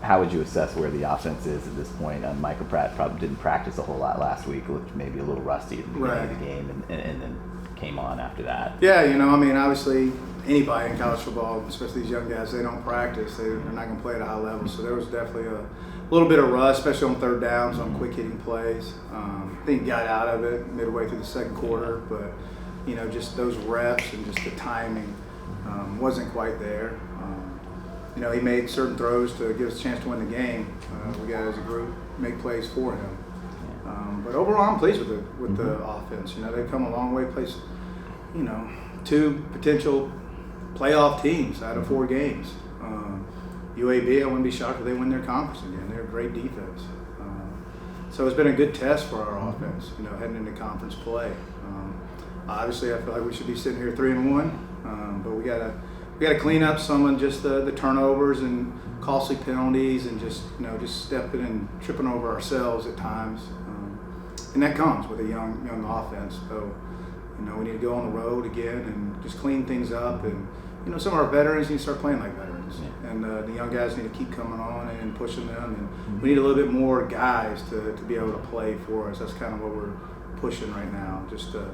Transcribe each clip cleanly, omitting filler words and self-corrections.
how would you assess where the offense is at this point? Michael Pratt probably didn't practice a whole lot last week, looked maybe a little rusty at the beginning of the game, and then came on after that. Yeah, you know, I mean, obviously anybody in college football, especially these young guys, they don't practice. They're not going to play at a high level. So there was definitely a little bit of rust, especially on third downs, on quick hitting plays. I think he got out of it midway through the second quarter, but, you know, just those reps and just the timing wasn't quite there. You know, he made certain throws to give us a chance to win the game. We got, as a group, make plays for him. But overall, I'm pleased with the offense. You know, they've come a long way. Placed, you know, 2 potential playoff teams out of 4 games. UAB, I wouldn't be shocked if they win their conference again. They're a great defense. So it's been a good test for our offense, you know, heading into conference play. Obviously, I feel like we should be sitting here 3-1, but we gotta clean up some of just the turnovers and costly penalties, and just, you know, just stepping and tripping over ourselves at times. And that comes with a young offense. So, you know, we need to go on the road again and just clean things up. And, you know, some of our veterans need to start playing like veterans. Yeah. And the young guys need to keep coming on and pushing them. And we need a little bit more guys to be able to play for us. That's kind of what we're pushing right now, just to,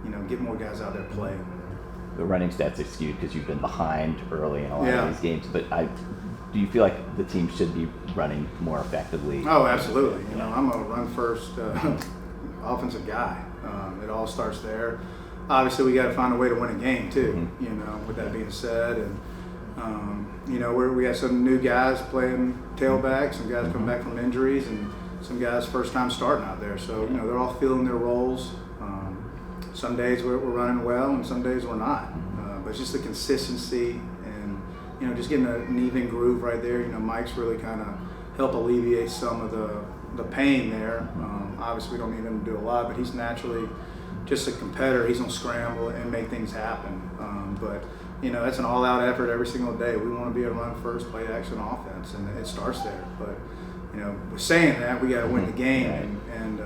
you know, get more guys out there playing. The running stats are skewed because you've been behind early in a lot of these games. But do you feel like the team should be running more effectively? Oh, absolutely. You know, I'm a run-first offensive guy. It all starts there. Obviously, we got to find a way to win a game too. You know, with that being said, and you know, we got some new guys playing tailback, some guys coming back from injuries, and some guys first time starting out there. So, you know, they're all feeling their roles. Some days we're running well, and some days we're not. But it's just the consistency, and, you know, just getting an even groove right there. You know, Mike's really kind of helped alleviate some of the pain there. Obviously, we don't need him to do a lot, but he's naturally just a competitor. He's gonna scramble and make things happen. But, you know, that's an all-out effort every single day. We want to be a run-first, play-action offense, and it starts there. But, you know, we're saying that we got to win the game and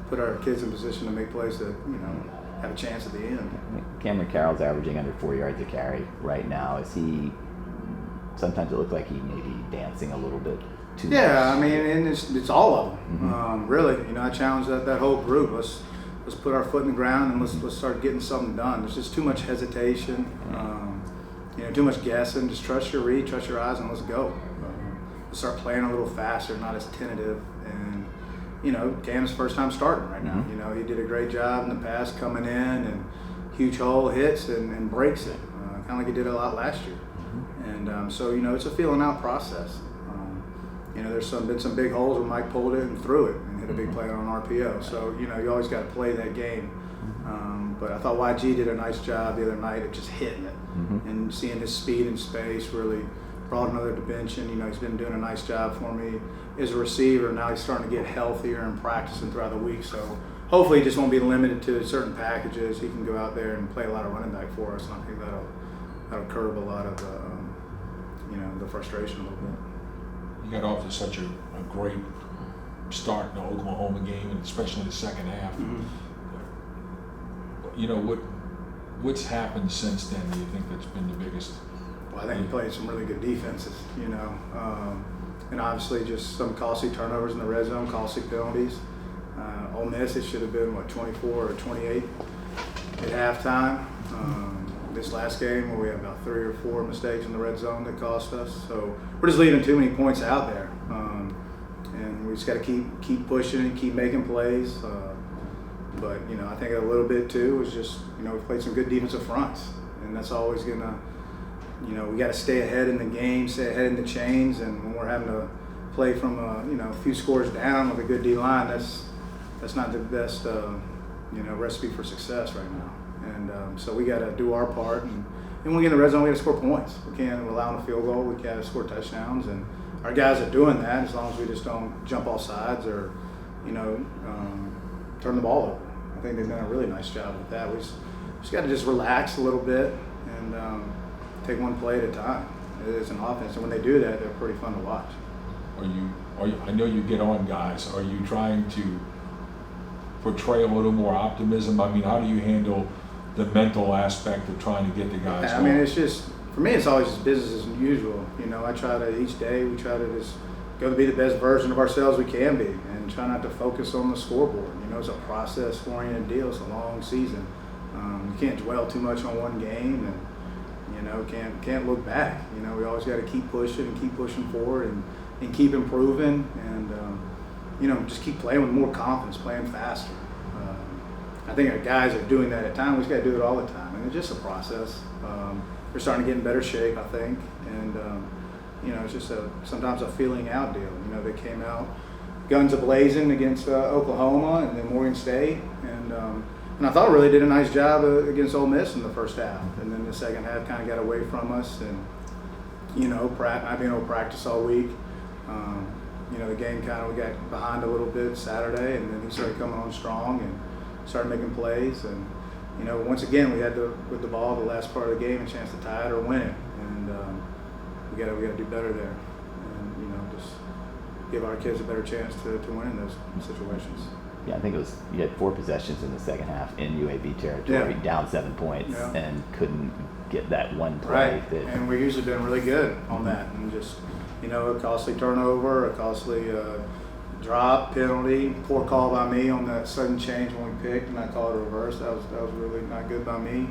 put our kids in position to make plays that, you know, have a chance at the end. Cameron Carroll's averaging under 4 yards a carry right now. Is he? Sometimes it looks like he may be dancing a little bit too much. Yeah, I mean, and it's all of them. Really, you know, I challenge that whole group. Let's put our foot in the ground and let's start getting something done. There's just too much hesitation, you know, too much guessing. Just trust your read, trust your eyes, and let's go. Let's start playing a little faster, not as tentative. And, you know, Cam's first time starting right now. You know, he did a great job in the past coming in and huge hole hits and breaks it, kind of like he did a lot last year. And so, you know, it's a feeling out process. You know, there's been some big holes where Mike pulled it and threw it and hit a big play on an RPO. So, you know, you always got to play that game. But I thought YG did a nice job the other night of just hitting it and seeing his speed and space really brought another dimension. You know, he's been doing a nice job for me as a receiver. Now he's starting to get healthier and practicing throughout the week. So hopefully he just won't be limited to certain packages. He can go out there and play a lot of running back for us. And I think that'll curb a lot of you know, the frustration a little bit. You got off to such a great start in the Oklahoma game, and especially in the second half. You know, what's happened since then? Do you think that's been the biggest? Well, I think we played some really good defenses, you know, and obviously just some costly turnovers in the red zone, costly penalties. Ole Miss, it should have been, 24 or 28 at halftime. This last game where we had about 3 or 4 mistakes in the red zone that cost us. So we're just leaving too many points out there. And we just got to keep pushing and keep making plays. But, you know, I think a little bit too was just, you know, we played some good defensive fronts. And that's always going to, you know, we got to stay ahead in the game, stay ahead in the chains. And when we're having to play from, you know, a few scores down with a good D-line, that's not the best, you know, recipe for success right now. And so we got to do our part. And when we get in the red zone, we got to score points. We can't rely on a field goal. We got to score touchdowns. And our guys are doing that as long as we just don't jump off sides or, you know, turn the ball over. I think they've done a really nice job with that. We just got to just relax a little bit and take one play at a time. It's an offense, and when they do that, they're pretty fun to watch. Are you? I know you get on guys. Are you trying to portray a little more optimism? I mean, how do you handle the mental aspect of trying to get the guys? I mean, it's just, for me, it's always just business as usual. You know, I try to each day we try to just go to be the best version of ourselves we can be, and try not to focus on the scoreboard. You know, it's a process-oriented deal. It's a long season. You can't dwell too much on one game, and you know, can't look back. You know, we always got to keep pushing and keep pushing forward and keep improving, and you know, just keep playing with more confidence, playing faster. I think our guys are doing that at times. We just got to do it all the time, and it's just a process. We're starting to get in better shape, I think, and you know, it's just sometimes a feeling out deal. You know, they came out guns a-blazing against Oklahoma and then Morgan State, and I thought really did a nice job against Ole Miss in the first half, and then the second half kind of got away from us, and you know, not being able to practice all week. You know, the game we got behind a little bit Saturday, and then he started coming on strong and started making plays, and you know, once again we had with the ball the last part of the game a chance to tie it or win it, and we got to do better there, and you know, just give our kids a better chance to win in those situations. Yeah, I think you had 4 possessions in the second half in UAB territory, down 7 points, and couldn't get that one play. Right, and we've usually been really good on that, and just, you know, a costly turnover, a costly drop, penalty, poor call by me on that sudden change when we picked, and I called it a reverse. That was really not good by me,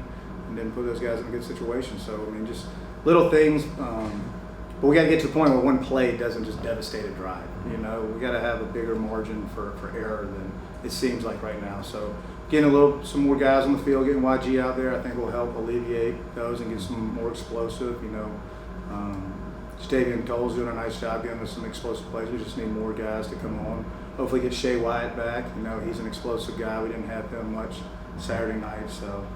and didn't put those guys in a good situation. So I mean, just little things. But we got to get to the point where one play doesn't just devastate a drive. You know, we got to have a bigger margin for error than it seems like right now. So getting some more guys on the field, getting YG out there, I think will help alleviate those and get some more explosive. You know, Stavian Toll's doing a nice job getting us some explosive plays. We just need more guys to come on. Hopefully get Shea Wyatt back. You know, he's an explosive guy. We didn't have him much Saturday night, so.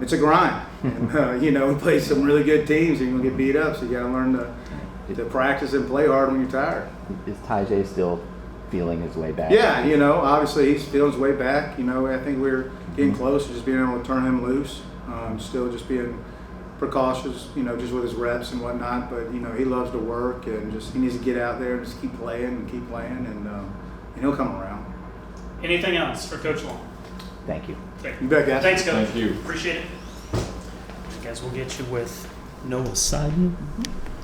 It's a grind, and you know, we play some really good teams, and you're gonna get beat up. So you got to learn to practice and play hard when you're tired. Is Tajay still feeling his way back? Yeah, you know, obviously he's feeling his way back. You know, I think we're getting close to just being able to turn him loose. Still just being precautious, you know, just with his reps and whatnot. But you know, he loves to work, and just he needs to get out there and just keep playing, and he'll come around. Anything else for Coach Long? Thank you. You bet, guys. Thanks, Coach. Thank you. Appreciate it. I guess we'll get you with Noah Seiden.